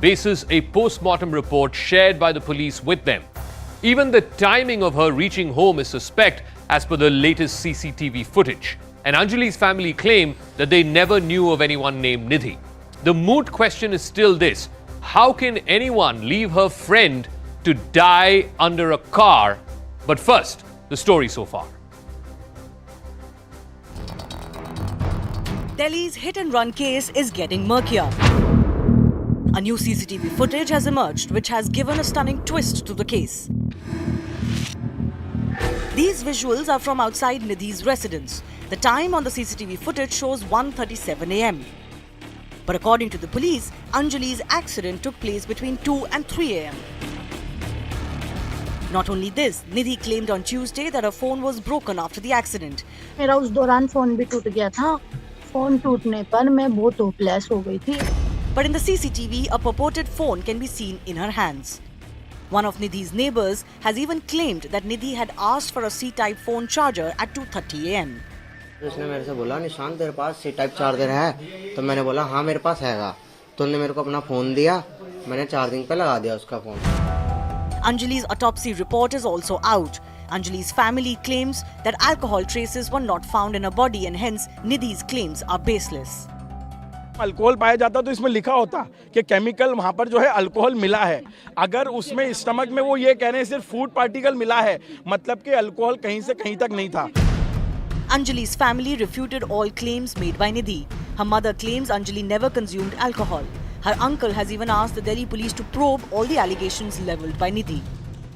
basis a post-mortem report shared by the police with them. Even the timing of her reaching home is suspect as per the latest CCTV footage. And Anjali's family claim that they never knew of anyone named Nidhi. The moot question is still this: how can anyone leave her friend to die under a car? But first, the story so far. Delhi's hit-and-run case is getting murkier. A new CCTV footage has emerged which has given a stunning twist to the case. These visuals are from outside Nidhi's residence. The time on the CCTV footage shows 1:37 a.m. But according to the police, Anjali's accident took place between 2 and 3 a.m. Not only this, Nidhi claimed on Tuesday that her phone was broken after the accident. मेरा उस दौरान phone भी टूट गया था. Phone टूटने पर मैं बहुत होपलेस हो गई थी. But in the CCTV, a purported phone can be seen in her hands. One of Nidhi's neighbors has even claimed that Nidhi had asked for a C-type phone charger at 2:30 a.m. उसने मेरे से बोला, निशान तेरे पास C-type charger है? तो मैंने बोला हाँ मेरे पास हैगा. तो उन्होंने मेरे को अपना फोन दिया, मैंने चार्जिंग पे लगा दिया उसका phone. Anjali's autopsy report is also out. Anjali's family claims that alcohol traces were not found in her body and hence Nidhi's claims are baseless. Alcohol पाया जाता तो इसमें लिखा होता कि केमिकल वहाँ पर जो है अल्कोहल मिला है. अगर उसमें स्टमक में वो ये कह रहे हैं सिर्फ फूड पार्टिकल मिला है, मतलब कि अल्कोहल कहीं से कहीं तक नहीं था. Anjali's family refuted all claims made by Nidhi. Her mother claims Anjali never consumed alcohol. Her uncle has even asked the Delhi police to probe all the allegations leveled by Nidhi.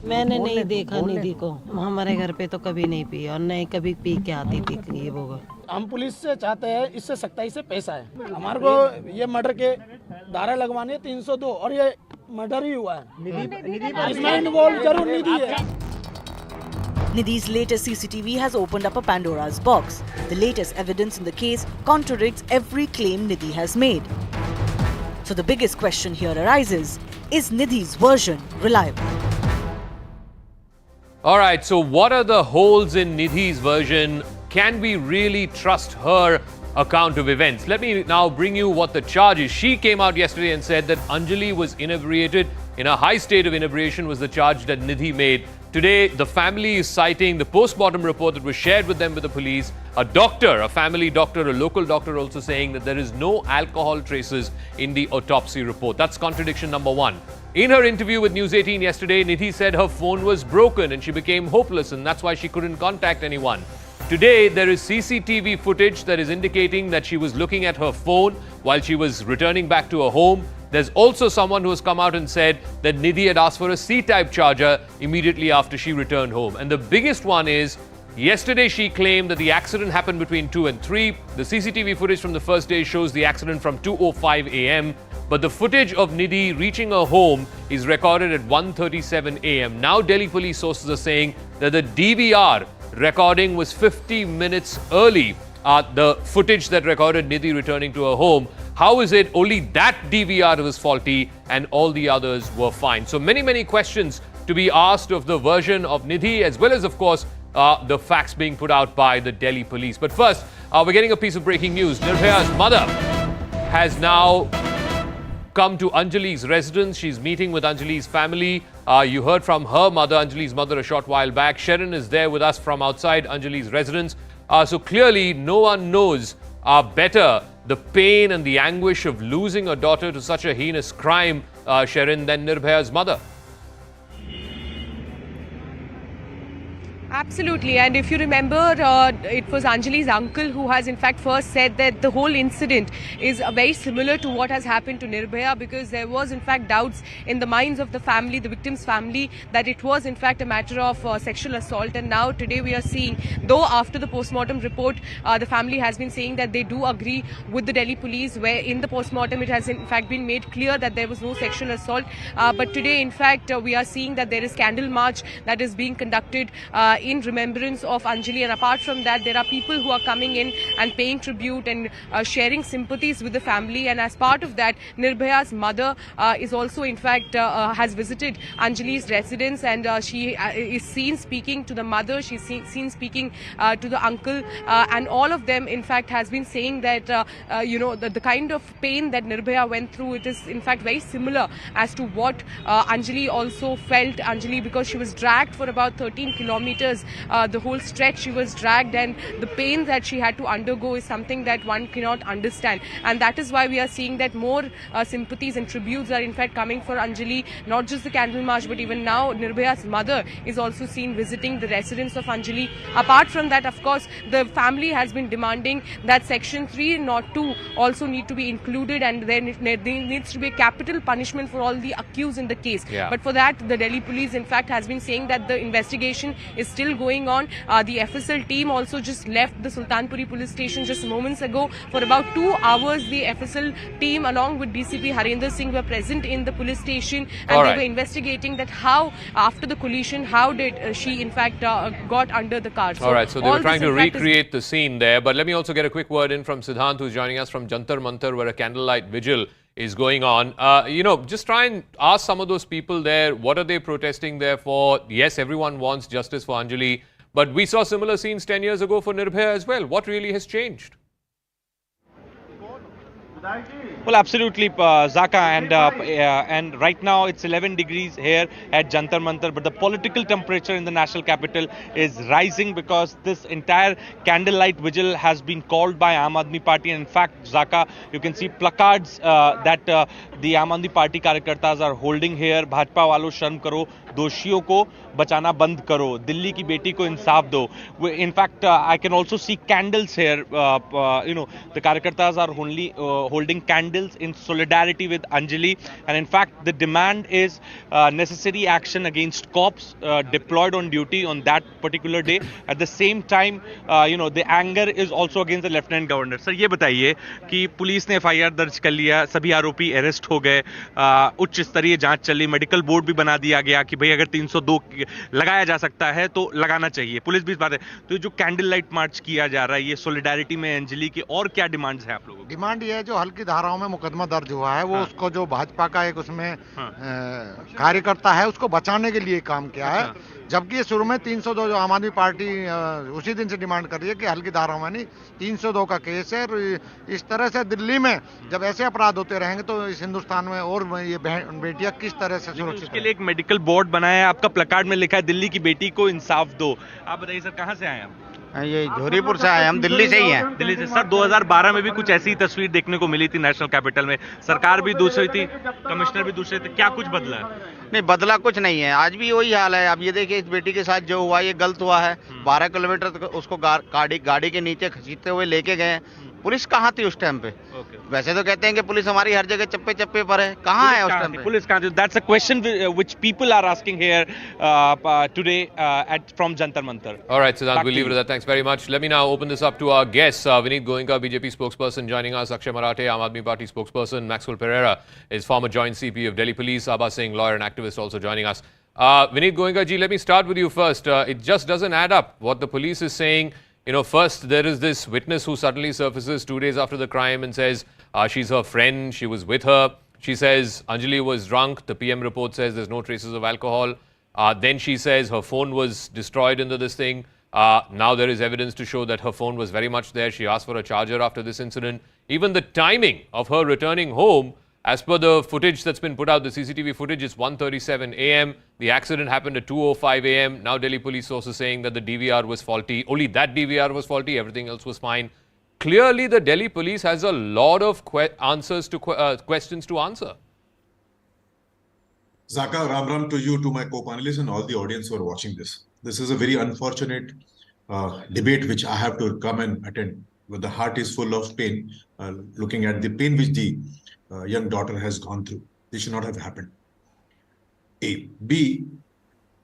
मैंने नहीं देखा निधि को, हमारे घर पे तो कभी नहीं पी और नहीं कभी पी के आती थी ये वो. हम पुलिस से चाहते हैं इससे सख्ताई से पेश आए. हमारे को ये मर्डर के धारा लगवानी है 302 और ये मर्डर ही हुआ है. इसमें इन्वॉल्व जरूर निधि है. Nidhi's latest CCTV has opened up a Pandora's box. The latest evidence in the case contradicts every claim Nidhi has made. So the biggest question here arises: is Nidhi's version reliable? All right, so what are the holes in Nidhi's version? Can we really trust her account of events? Let me now bring you what the charge is. She came out yesterday and said that Anjali was inebriated. In a high state of inebriation was the charge that Nidhi made. Today, the family is citing the post-mortem report that was shared with them with the police. A doctor, a family doctor, a local doctor also saying that there is no alcohol traces in the autopsy report. That's contradiction number one. In her interview with News 18 yesterday, Nidhi said her phone was broken and she became hopeless and that's why she couldn't contact anyone. Today, there is CCTV footage that is indicating that she was looking at her phone while she was returning back to her home. There's also someone who has come out and said that Nidhi had asked for a C-type charger immediately after she returned home. And the biggest one is, yesterday she claimed that the accident happened between 2 and 3. The CCTV footage from the first day shows the accident from 2:05 a.m. But the footage of Nidhi reaching her home is recorded at 1:37 a.m. Now Delhi police sources are saying that the DVR recording was 50 minutes early. The footage that recorded Nidhi returning to her home. How is it only that DVR was faulty and all the others were fine? So many questions to be asked of the version of Nidhi, as well as, of course, the facts being put out by the Delhi police. But first, we're getting a piece of breaking news. Nirbhaya's mother has now come to Anjali's residence. She's meeting with Anjali's family. You heard from her mother, Anjali's mother, a short while back. Sharon is there with us from outside Anjali's residence. So clearly, no one knows better the pain and the anguish of losing a daughter to such a heinous crime, Sharon, than Nirbhaya's mother. Absolutely, and if you remember, it was Anjali's uncle who has in fact first said that the whole incident is very similar to what has happened to Nirbhaya, because there was in fact doubts in the minds of the family, the victim's family, that it was in fact a matter of sexual assault. And now today we are seeing, though after the post-mortem report, the family has been saying that they do agree with the Delhi police, where in the post-mortem it has in fact been made clear that there was no sexual assault. But today in fact we are seeing that there is candle march that is being conducted in remembrance of Anjali. And apart from that, there are people who are coming in and paying tribute and sharing sympathies with the family. And as part of that, Nirbhaya's mother is also, in fact, has visited Anjali's residence, and she is seen speaking to the mother. She's seen speaking to the uncle, and all of them, in fact, has been saying that the kind of pain that Nirbhaya went through, it is in fact very similar as to what Anjali also felt. Anjali, because she was dragged for about 13 kilometers, the whole stretch she was dragged, and the pain that she had to undergo is something that one cannot understand. And that is why we are seeing that more sympathies and tributes are in fact coming for Anjali. Not just the candle march, but even now Nirbhaya's mother is also seen visiting the residence of Anjali. Apart from that, of course, the family has been demanding that Section 3 not 2 also need to be included, and there needs to be a capital punishment for all the accused in the case. Yeah. But for that, the Delhi police, in fact, has been saying that the investigation is still going on. The FSL team also just left the Sultanpuri police station just moments ago. For about 2 hours, the FSL team, along with DCP Harendra Singh, were present in the police station, and they were investigating that how, after the collision, how did she, in fact, got under the car. All right, so they were trying to recreate the scene there. But let me also get a quick word in from Siddhant, who's joining us from Jantar Mantar, where a candlelight vigil is going on. Just try and ask some of those people there, what are they protesting there for? Yes, everyone wants justice for Anjali, but we saw similar scenes 10 years ago for Nirbhaya as well. What really has changed? Well, absolutely, Zaka, and right now it's 11 degrees here at Jantar Mantar, but the political temperature in the national capital is rising because this entire candlelight vigil has been called by Aam Aadmi Party. And in fact, Zaka, you can see placards that the Aam Aadmi Party कार्यकर्ताs are holding here. Bhajpa वालों शर्म करो, दोषियों को बचाना बंद करो, दिल्ली की बेटी को इंसाफ दो. In fact, I can also see candles here. The कार्यकर्ताs are only holding candles in solidarity with Anjali, and in fact the demand is necessary action against cops deployed on duty on that particular day. At the same time, the anger is also against the Lieutenant Governor. Sir, ये बताइए कि police ने FIR दर्ज कर लिया, सभी आरोपी arrest हो गए, उच्च स्तरीय जांच चली, मेडिकल बोर्ड भी बना दिया गया कि भाई अगर 302 लगाया जा सकता है तो लगाना चाहिए, पुलिस भी इस बात है. तो जो कैंडल लाइट मार्च किया जा रहा है, ये सोलिडारिटी में अंजलि की, और क्या डिमांड्स है आप लोगों की? डिमांड ये है, जो हल्की धाराओं में मुकदमा दर्ज हुआ है वो उसको, जो भाजपा का एक उसमें कार्यकर्ता है, उसको बचाने के लिए काम किया है. जबकि ये शुरू में 302, जो आम आदमी पार्टी उसी दिन से डिमांड कर रही है कि हल्की धाराओं में नहीं, 302 का केस है. इस तरह से दिल्ली में जब ऐसे अपराध होते रहेंगे तो इस हिंदुस्तान में और ये बेटियां किस तरह से सुरक्षित? उसके लिए एक मेडिकल बोर्ड बनाया है, आपका प्लकार्ड में लिखा है दिल्ली की बेटी को इंसाफ दो. आप बताइए सर, कहाँ से आए आप? ये झोरीपुर से आए, हम दिल्ली से ही हैं. दिल्ली से. सर, 2012 में भी कुछ ऐसी ही तस्वीर देखने को मिली थी नेशनल कैपिटल में, सरकार भी दूसरी थी, कमिश्नर भी दूसरे थे, क्या कुछ बदला है? नहीं, बदला कुछ नहीं है, आज भी वही हाल है. अब ये देखिए, इस बेटी के साथ जो हुआ ये गलत हुआ है. 12 किलोमीटर तक उसको गाड़ी के नीचे खींचते हुए लेके गए. पुलिस कहाँ थी उस टाइम पे? वैसे तो कहते हैं कि पुलिस हमारी हर जगह चप्पे चप्पे पर है, कहाँ है उस टाइम पे? पुलिस कहाँ थी? That's a question which people are asking here today from Jantar Mantar. All right, Siddhant, we'll leave it at that. Thanks very much. Let me now open this up to our guests. Vineet Goenka, BJP spokesperson, joining us. Akshay Marathe, Aam Aadmi Party spokesperson. Maxwell Pereira is former Joint CP of Delhi Police. Abha Singh, lawyer and activist, also joining us. Vineet Goenka ji, let me start with you first. It just doesn't add up what the police is saying. First there is this witness who suddenly surfaces 2 days after the crime and says she's her friend, she was with her. She says Anjali was drunk. The PM report says there's no traces of alcohol. Then she says her phone was destroyed into this thing. Now there is evidence to show that her phone was very much there. She asked for a charger after this incident. Even the timing of her returning home, as per the footage that's been put out, the CCTV footage, is 1:37 a.m. The accident happened at 2:05 a.m. Now Delhi police sources saying that the DVR was faulty. Only that DVR was faulty. Everything else was fine. Clearly, the Delhi police has a lot of questions to answer. Zaka, Ram Ram to you, to my co-panelists and all the audience who are watching this. This is a very unfortunate debate which I have to come and attend. But the heart is full of pain, looking at the pain which the young daughter has gone through. This should not have happened. A. B.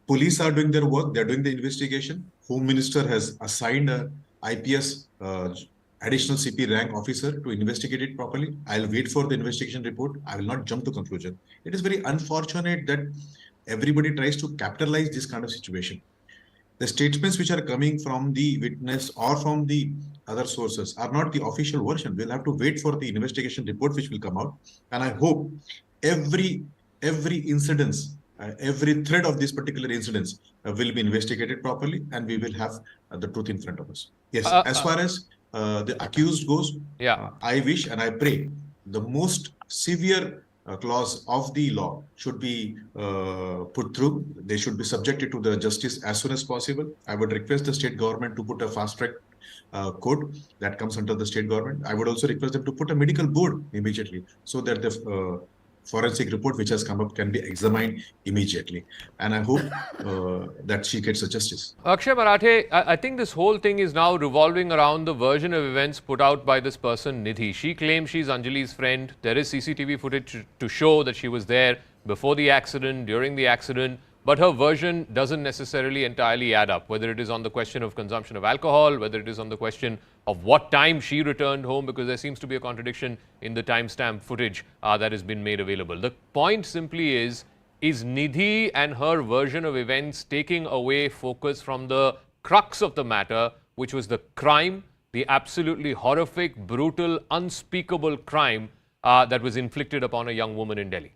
Police are doing their work. They're doing the investigation. Home Minister has assigned a IPS additional CP rank officer to investigate it properly. I'll wait for the investigation report. I will not jump to conclusion. It is very unfortunate that everybody tries to capitalize this kind of situation. The statements which are coming from the witness or from the other sources are not the official version. We'll have to wait for the investigation report which will come out. And I hope every incident, every thread of this particular incidents will be investigated properly, and we will have the truth in front of us. Yes, as far as the accused goes, I wish and I pray the most severe clause of the law should be put through. They should be subjected to the justice as soon as possible. I would request the state government to put a fast track code that comes under the state government. I would also request them to put a medical board immediately so that the forensic report which has come up can be examined immediately. And I hope that she gets a justice. Akshay Marathe, I think this whole thing is now revolving around the version of events put out by this person, Nidhi. She claims she's Anjali's friend. There is CCTV footage to show that she was there before the accident, during the accident. But her version doesn't necessarily entirely add up, whether it is on the question of consumption of alcohol, whether it is on the question of what time she returned home, because there seems to be a contradiction in the timestamp footage that has been made available. The point simply is Nidhi and her version of events taking away focus from the crux of the matter, which was the crime, the absolutely horrific, brutal, unspeakable crime that was inflicted upon a young woman in Delhi?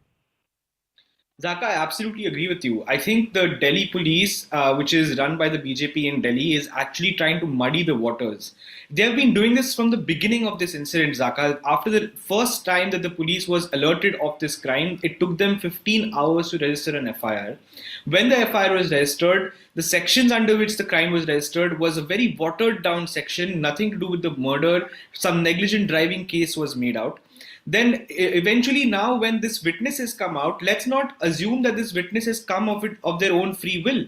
Zaka, I absolutely agree with you. I think the Delhi police, which is run by the BJP in Delhi, is actually trying to muddy the waters. They have been doing this from the beginning of this incident, Zaka. After the first time that the police was alerted of this crime, it took them 15 hours to register an FIR. When the FIR was registered, the sections under which the crime was registered was a very watered down section, nothing to do with the murder. Some negligent driving case was made out. Then eventually now when this witness has come out, let's not assume that this witness has come of their own free will.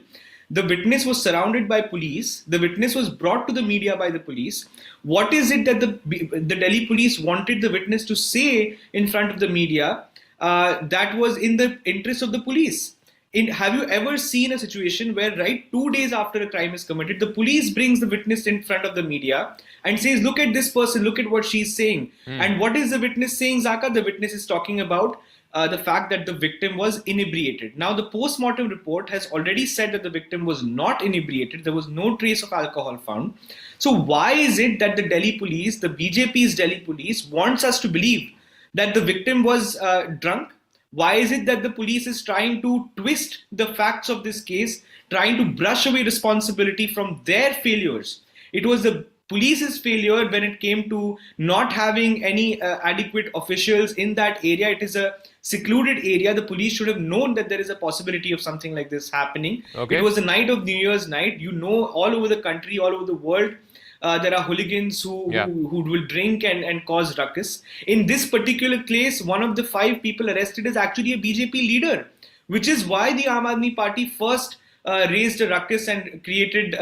The witness was surrounded by police. The witness was brought to the media by the police. What is it that the Delhi police wanted the witness to say in front of the media that was in the interest of the police? Have you ever seen a situation where 2 days after a crime is committed, the police brings the witness in front of the media and says, look at this person, look at what she's saying. And what is the witness saying, Zaka? The witness is talking about the fact that the victim was inebriated. Now, the post-mortem report has already said that the victim was not inebriated. There was no trace of alcohol found. So why is it that the Delhi police, the BJP's Delhi police, wants us to believe that the victim was drunk? Why is it that the police is trying to twist the facts of this case, trying to brush away responsibility from their failures? It was the police's failure when it came to not having any adequate officials in that area. It is a secluded area. The police should have known that there is a possibility of something like this happening. It was the night of New Year's night. You know, all over the country, all over the world, there are hooligans who will drink and cause ruckus. In this particular case, one of the 5 people arrested is actually a BJP leader, which is why the Aam Aadmi Party first raised a ruckus and created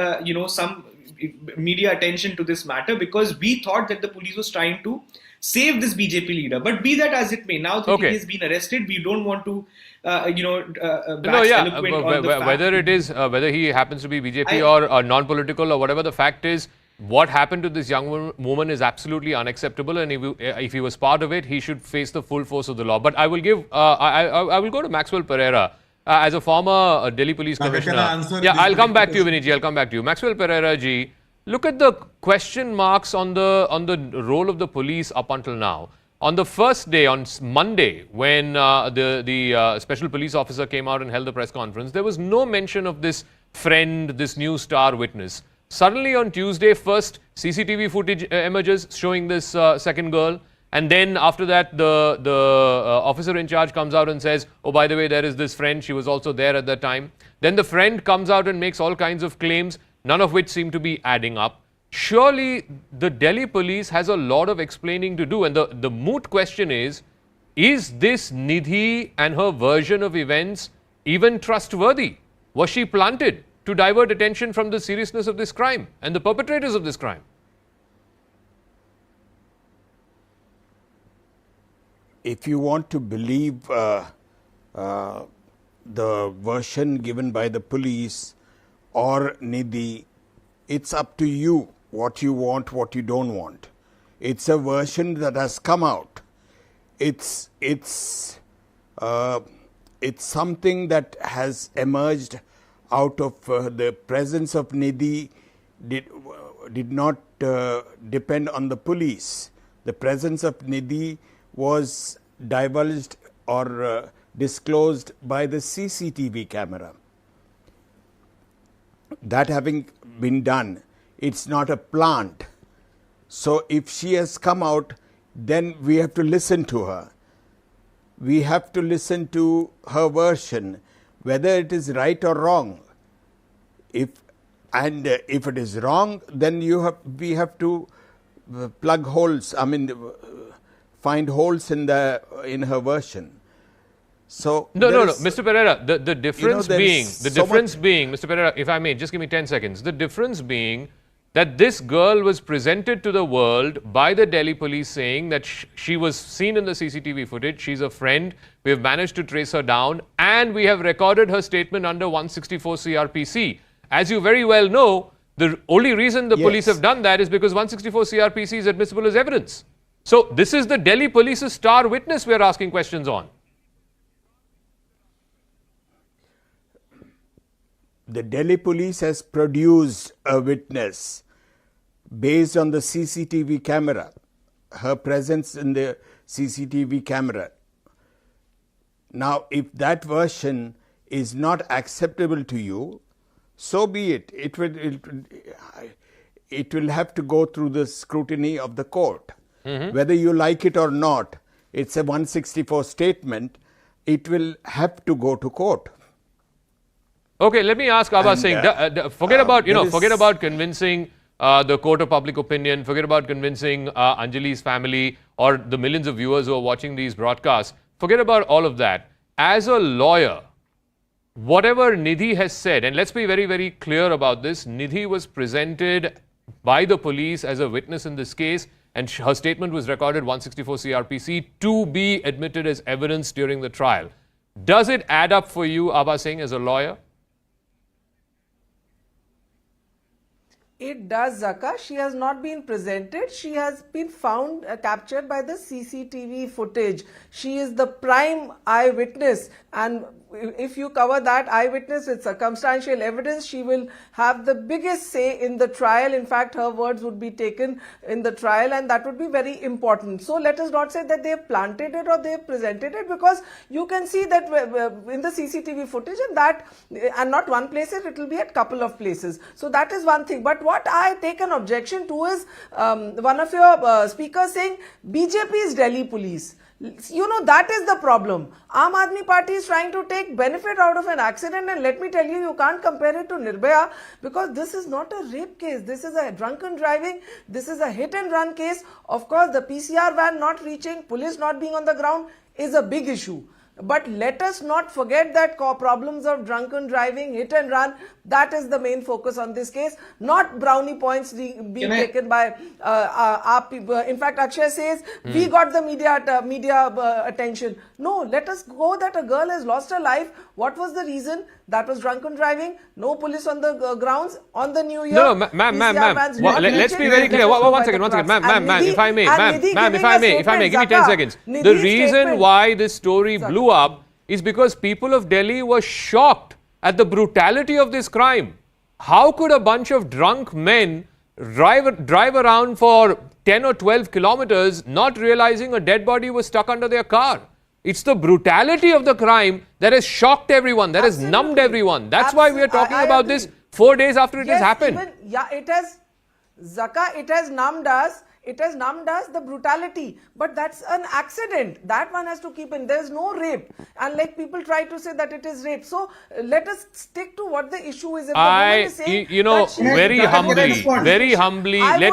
some media attention to this matter, because we thought that the police was trying to save this BJP leader. But be that as it may, now that he has been arrested, we don't want to whether he happens to be BJP or non-political or whatever, the fact is, what happened to this young woman is absolutely unacceptable, and if he was part of it, he should face the full force of the law. But I will give, I will go to Maxwell Pereira as a former Delhi Police Commissioner. I'll come back to you, Vinny ji. I'll come back to you. Maxwell Pereira ji, look at the question marks on the role of the police up until now. On the first day, on Monday, when the special police officer came out and held the press conference, there was no mention of this friend, this new star witness. Suddenly on Tuesday, first CCTV footage emerges showing this second girl. And then after that, the officer in charge comes out and says, oh, by the way, there is this friend. She was also there at that time. Then the friend comes out and makes all kinds of claims, none of which seem to be adding up. Surely the Delhi police has a lot of explaining to do. And the moot question is this Nidhi and her version of events even trustworthy? Was she planted to divert attention from the seriousness of this crime and the perpetrators of this crime? If you want to believe the version given by the police or Nidhi, it's up to you what you want, what you don't want. It's a version that has come out. It's something that has emerged out of the presence of Nidhi did not depend on the police. The presence of Nidhi was divulged or disclosed by the CCTV camera. That having been done, it's not a plant. So if she has come out, then we have to listen to her. We have to listen to her version, whether it is right or wrong. If it is wrong, then we have to plug holes. Find holes in her version. So no, Mr. Pereira, the difference being, Mr. Pereira, if I may, just give me 10 seconds. The difference being that this girl was presented to the world by the Delhi police saying that she was seen in the CCTV footage. She's a friend. We have managed to trace her down, and we have recorded her statement under 164 CRPC. As you very well know, the only reason the police have done that is because 164 CRPC is admissible as evidence. So this is the Delhi police's star witness we are asking questions on. The Delhi police has produced a witness based on the CCTV camera, her presence in the CCTV camera. Now, if that version is not acceptable to you, so be it. It will have to go through the scrutiny of the court. Whether you like it or not, it's a 164 statement. It will have to go to court. Okay, let me ask Abba Singh. Forget about convincing the court of public opinion. Forget about convincing Anjali's family or the millions of viewers who are watching these broadcasts. Forget about all of that. As a lawyer, whatever Nidhi has said, and let's be very, very clear about this, Nidhi was presented by the police as a witness in this case, and her statement was recorded 164 CRPC to be admitted as evidence during the trial. Does it add up for you, Abba Singh, as a lawyer? It does, Zaka. She has not been presented. She has been found captured by the CCTV footage. She is the prime eyewitness, and if you cover that eyewitness with circumstantial evidence, she will have the biggest say in the trial. In fact, her words would be taken in the trial, and that would be very important. So let us not say that they have planted it or they have presented it, because you can see that in the CCTV footage, and not one place, it will be at couple of places. So that is one thing. But what I take an objection to is one of your speakers saying BJP is Delhi police. You know, that is the problem. Aam Aadmi Party is trying to take benefit out of an accident, and let me tell you, you can't compare it to Nirbhaya, because this is not a rape case. This is a drunken driving. This is a hit and run case. Of course, the PCR van not reaching, police not being on the ground is a big issue. But let us not forget that problems of drunken driving, hit and run, that is the main focus on this case, not brownie points being taken by our people. In fact, Akshay says, we got the media attention. No, let us go that a girl has lost her life. What was the reason? That was drunken driving, no police on the grounds on the New Year. No, ma'am. Let's be very clear. One second, ma'am, if I may, give me 10 seconds. The reason why this story blew up is because people of Delhi were shocked at the brutality of this crime. How could a bunch of drunk men drive around for 10 or 12 kilometers not realizing a dead body was stuck under their car? It's the brutality of the crime that has shocked everyone, that has numbed everyone. That's why we are talking about this 4 days after it has happened. It has, Zaka, it has numbed us. It has numbed us, the brutality. But that's an accident. That one has to keep in. There is no rape. And like people try to say that it is rape. So let us stick to what the issue is. If very humbly, let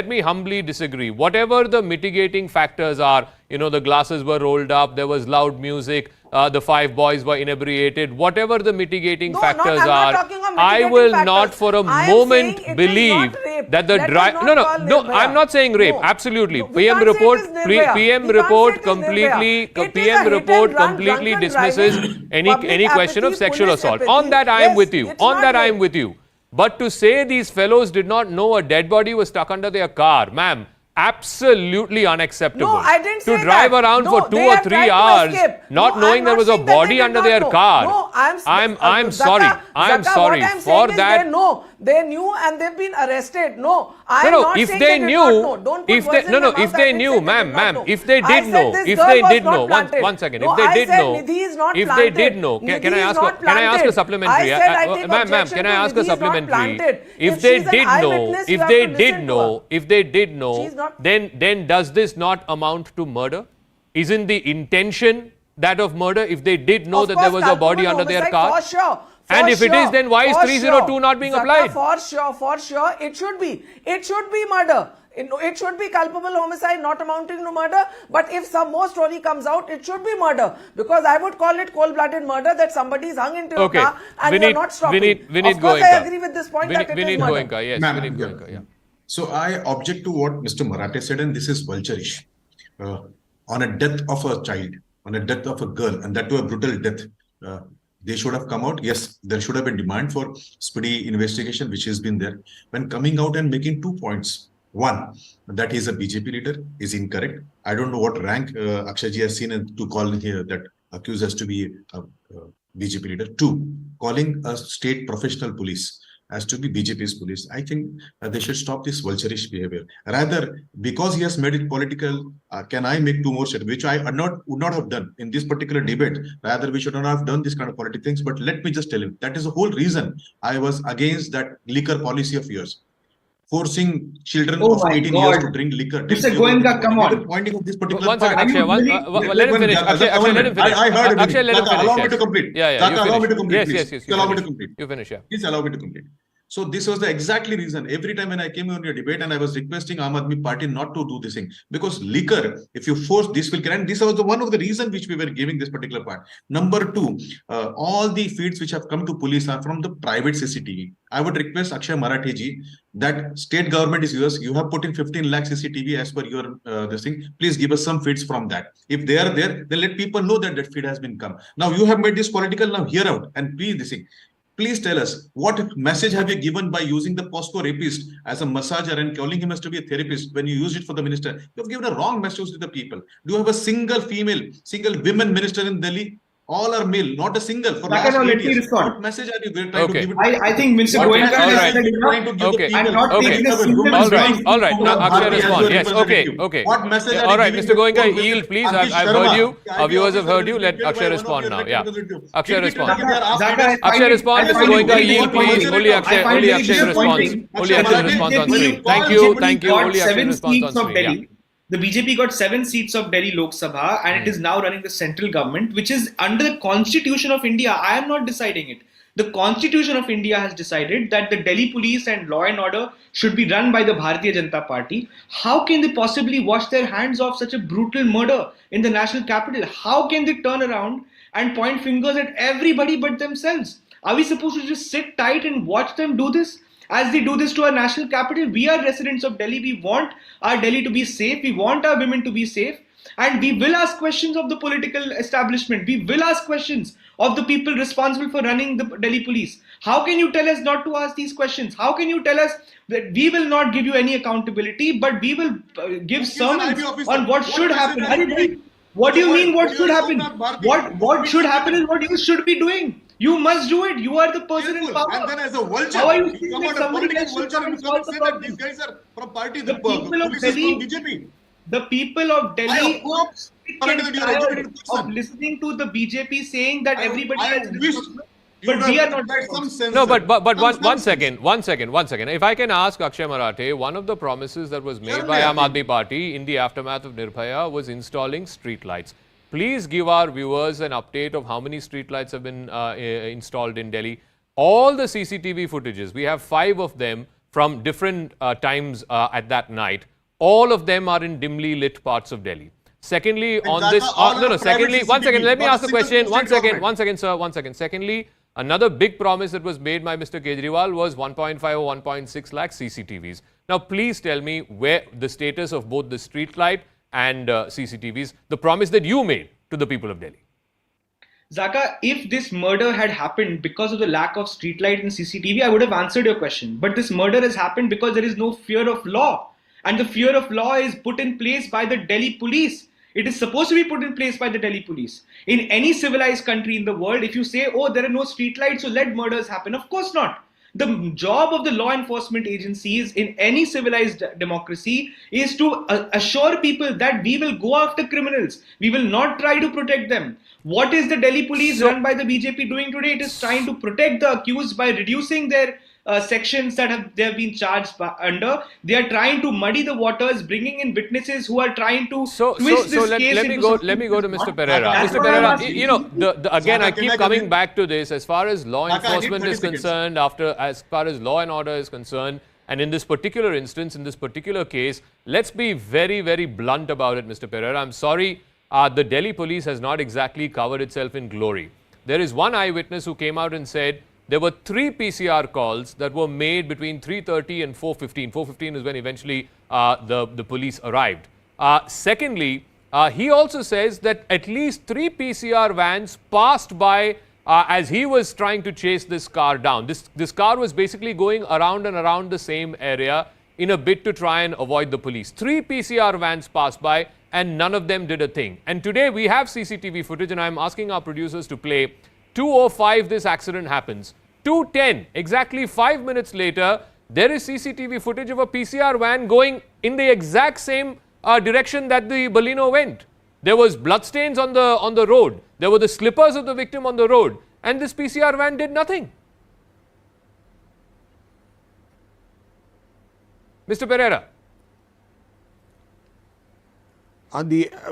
me humbly disagree. Whatever the mitigating factors are, the glasses were rolled up, there was loud music, the 5 boys were inebriated, whatever the mitigating factors are, I will not for a moment believe that the I'm not saying rape. Absolutely. PM report completely dismisses any question of sexual assault. On that I am with you. But to say these fellows did not know a dead body was stuck under their car, ma'am, absolutely unacceptable. No, I didn't say to drive around for 2 or 3 hours not knowing there was a body under their car. I'm sorry. Zaka, I'm Zaka, sorry what I'm for saying is that. they knew and they've been arrested. No, I'm No, not if saying they did knew, not know. Don't put if words they in no my no, mouth. if I they didn't knew, say they ma'am, did not ma'am, know. if they I did said know, this if girl they was did not know, planted. one second, No, if they I did said know, Nidhi is not if planted. they did know, Nidhi can I is ask? not Can I ask a planted. supplementary? I said I take Ma'am, objection can I to ask a Nidhi is not supplementary? planted. If they she's an did know, eyewitness, you if have they to did listen to know, her. if they did She's know, not- then does this not amount to murder? Isn't the intention that of murder if they did know Of that course, there was a body culpable under their homicide, car? for sure. And if it is, then why is 302 not being applied? For sure, it should be. It should be murder. It should be culpable homicide, not amounting to murder. But if some more story comes out, it should be murder. Because I would call it cold-blooded murder that somebody is hung into your car and you're not stopping. Of course, I agree with this point that it is murder. Goenka, yes, Ma'am, Vinit Goenka, yeah. So I object to what Mr. Marathe said, and this is vulturish. On a death of a child, on a death of a girl, and that to a brutal death, they should have come out. Yes, there should have been demand for speedy investigation, which has been there. When coming out and making 2 points, one, that he's a BJP leader is incorrect. I don't know what rank Akshayji has seen to call here that accused us to be a BJP leader. Two, calling a state professional police as to be BJP's police. I think they should stop this vulturish behavior. Rather, because he has made it political, can I make 2 more statements, which I would not have done in this particular debate. Rather, we should not have done this kind of political things. But let me just tell him, that is the whole reason I was against that liquor policy of yours. Forcing children of 18 years to drink liquor. Mr. Goenka, come on. Pointing of this particular One second, Akshay, let him finish. Akshay, let him finish. I heard Akshay, let him finish. Allow me to complete. Yeah, you allow me to finish. complete, Yes, please. you Allow me finish. to complete. You finish, yeah. Please allow me to complete. So this was the exactly reason. Every time when I came on your debate and I was requesting Aam Aadmi Party not to do this thing, because liquor, if you force this will, and this was the one of the reason which we were giving this particular part. Number 2, all the feeds which have come to police are from the private CCTV. I would request Akshay Marathe ji that state government is yours. You have put in 15 lakh CCTV as per your this thing. Please give us some feeds from that. If they are there, then let people know that that feed has been come. Now you have made this political. Now hear out and please this thing. Please tell us, what message have you given by using the POSCO rapist as a massager and calling him as to be a therapist when you used it for the minister? You have given a wrong message to the people. Do you have a single women minister in Delhi? All are male, not a single. For last 8 years. What message are you trying to give it? I think Mr. Goenka has said enough. Okay. I'm not taking a single All right. Now, Akshay, respond. Yes, okay. What message all right, Mr. Goenka, yield, please. I've heard you. Our viewers have heard you. Let Akshay respond now. Yeah. Akshay, respond. Akshay, respond. Mr. Goenka, yield, please. Only Akshay responds. Only Akshay responds on screen. Thank you. Only Akshay responds on screen. Yeah. The BJP got 7 seats of Delhi Lok Sabha and it is now running the central government, which is under the Constitution of India. I am not deciding it. The Constitution of India has decided that the Delhi police and law and order should be run by the Bharatiya Janata Party. How can they possibly wash their hands off such a brutal murder in the national capital? How can they turn around and point fingers at everybody but themselves? Are we supposed to just sit tight and watch them do this? As they do this to our national capital, we are residents of Delhi. We want our Delhi to be safe. We want our women to be safe. And we will ask questions of the political establishment. We will ask questions of the people responsible for running the Delhi police. How can you tell us not to ask these questions? How can you tell us that we will not give you any accountability, but we will give sermons on what should happen? What do you mean what should happen? What should happen is what you should be doing. You must do it. You are the person in power. And then as a vulture, how are you come out a political vulture and come and say that these guys are from party, the people of Delhi, from BJP. The people of Delhi of listening to the BJP saying that everybody is but we are not. No, but one second. If I can ask Akshay Marathe, one of the promises that was made by Aam Aadmi Party in the aftermath of Nirbhaya was installing street lights. Please give our viewers an update of how many street lights have been installed in Delhi. All the CCTV footages, we have 5 of them from different times at that night. All of them are in dimly lit parts of Delhi. Secondly, on this, secondly, one second, let me ask the question. One second, sir. Secondly, another big promise that was made by Mr. Kejriwal was 1.5 or 1.6 lakh CCTVs. Now, please tell me where the status of both the street light and CCTVs, the promise that you made to the people of Delhi. Zaka, if this murder had happened because of the lack of streetlight and CCTV, I would have answered your question. But this murder has happened because there is no fear of law. And the fear of law is put in place by the Delhi police. It is supposed to be put in place by the Delhi police. In any civilized country in the world, if you say, oh, there are no street lights, so let murders happen. Of course not. The job of the law enforcement agencies in any civilized democracy is to assure people that we will go after criminals. We will not try to protect them. What is the Delhi police run by the BJP doing today? It is trying to protect the accused by reducing their sections that they have been charged under. They are trying to muddy the waters, bringing in witnesses who are trying to twist this case. Let me go to Mr. Pereira. Mr. Pereira, you know, again, I keep coming back to this. As far as law enforcement is concerned, as far as law and order is concerned, and in this particular instance, in this particular case, let's be very, very blunt about it, Mr. Pereira. I'm sorry, the Delhi police has not exactly covered itself in glory. There is one eyewitness who came out and said there were 3 PCR calls that were made between 3:30 and 4:15. 4:15 is when eventually the police arrived. Secondly, he also says that at least 3 PCR vans passed by as he was trying to chase this car down. This car was basically going around and around the same area in a bid to try and avoid the police. 3 PCR vans passed by and none of them did a thing. And today we have CCTV footage, and I'm asking our producers to play. 2:05 this accident happens. 2:10, exactly 5 minutes later, there is CCTV footage of a PCR van going in the exact same direction that the Baleno went. There was bloodstains on the road. There were the slippers of the victim on the road, and this PCR van did nothing. Mr. Pereira.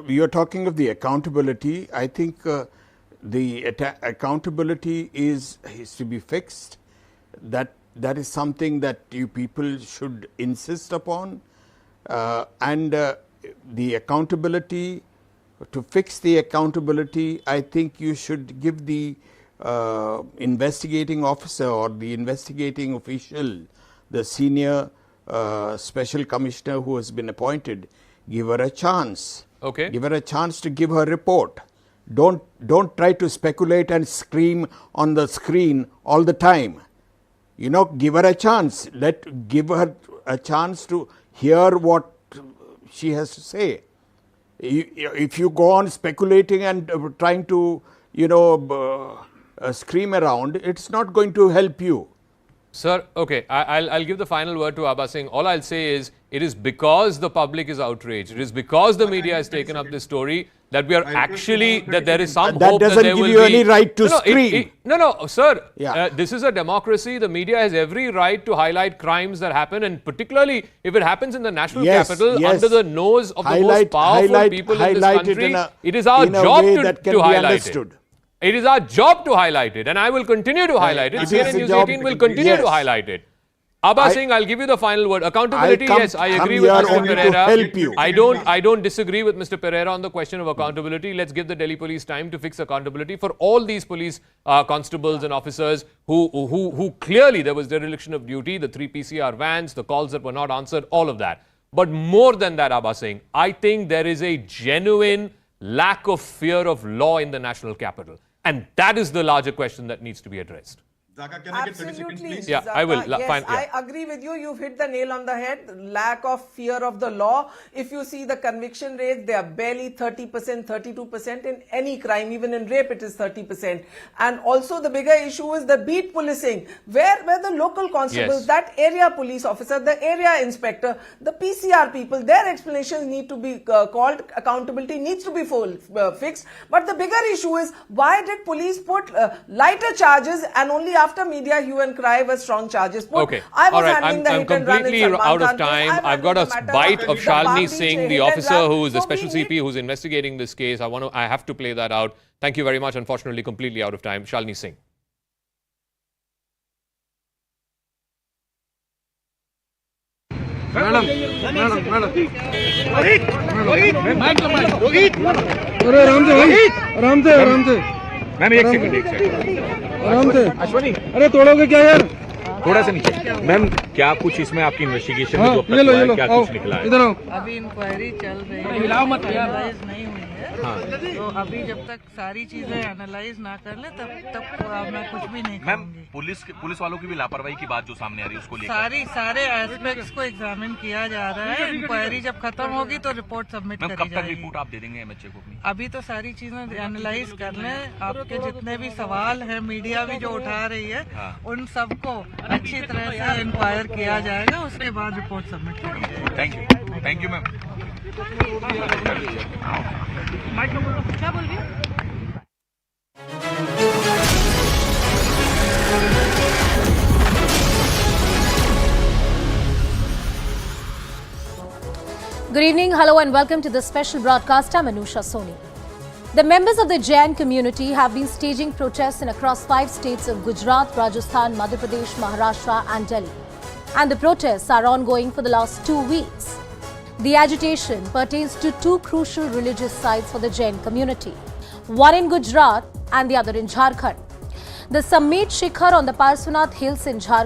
You're talking of the accountability. I think the accountability is to be fixed. That is something that you people should insist upon, and the accountability, to fix the accountability, I think you should give the investigating officer or the investigating official, the senior special commissioner who has been appointed, give her a chance. Okay. Give her a chance to give her report. Don't try to speculate and scream on the screen all the time. You know, give her a chance. Give her a chance to hear what she has to say. If you go on speculating and trying to, scream around, it's not going to help you. Sir, okay, I'll give the final word to Abba Singh. All I'll say is, it is because the public is outraged. It is because the media has taken up this story that we are that there is some hope that there will be... That doesn't give you any right to scream. No, sir. Yeah. This is a democracy. The media has every right to highlight crimes that happen, and particularly if it happens in the national capital, under the nose of the most powerful people in this country, it is our job to highlight it. It is our job to highlight it, and I will continue to highlight it. CNN News 18 will continue to highlight it. Abba Singh, I'll give you the final word. Accountability, yes, I agree with Mr. Pereira. Help you. I don't disagree with Mr. Pereira on the question of accountability. Let's give the Delhi police time to fix accountability for all these police constables and officers who clearly there was dereliction of duty, the 3 PCR vans, the calls that were not answered, all of that. But more than that, Abba Singh, I think there is a genuine lack of fear of law in the national capital. And that is the larger question that needs to be addressed. Zaka, can I get 30 seconds, please? Yeah, Zaka, I will. Yes, I agree with you. You've hit the nail on the head. Lack of fear of the law. If you see the conviction rates, they are barely 30%, 32% in any crime. Even in rape, it is 30%. And also the bigger issue is the beat policing, where the local constables, that area police officer, the area inspector, the PCR people, their explanations need to be called. Accountability needs to be fixed. But the bigger issue is, why did police put lighter charges and only after media hue and cry were strong charges put? Okay. All right. I'm completely out of time. I've got a bite of Shalini Singh, the officer who is the special CP who's investigating this case. I have to play that out. Thank you very much. Unfortunately, completely out of time. Shalini Singh. Madam. Ma'am एक second आराम से अश्वनी अरे तोड़ोगे क्या यार थोड़ा सा नीचे ma'am क्या कुछ इसमें आपकी इन्वेस्टिगेशन में जो क्या कुछ निकला है इधर आओ अभी इंक्वायरी चल रही है हिलाओ मत यार नहीं हुई है तो अभी जब तक सारी चीजें एनालाइज ना कर ले तब मैं कुछ भी नहीं मैम कहूंगी। पुलिस वालों की भी लापरवाही की बात जो सामने आ रही है उसको लेकर सारे एस्पेक्ट्स को एग्जामिन किया जा रहा है। इंक्वायरी जब खत्म होगी तो रिपोर्ट सबमिट मैम करी कब तक जाएगी। रिपोर्ट आप दे देंगे एमएचए को अपनी? अभी तो सारी चीजें एनालाइज कर लें। आपके जितने भी सवाल हैं मीडिया भी जो उठा रही है उन सबको अच्छी तरह से इंक्वायर किया जाएगा, उसके बाद रिपोर्ट सबमिट करी जाएगी। Thank you ma'am. क्या बोल रही है? Good evening, hello and welcome to this special broadcast. I'm Anusha Soni. The members of the Jain community have been staging protests in across 5 states of Gujarat, Rajasthan, Madhya Pradesh, Maharashtra and Delhi. And the protests are ongoing for the last 2 weeks. The agitation pertains to 2 crucial religious sites for the Jain community, one in Gujarat and the other in Jharkhand. The Summit Shikhar on the Parsvanath Hills in Jharkhand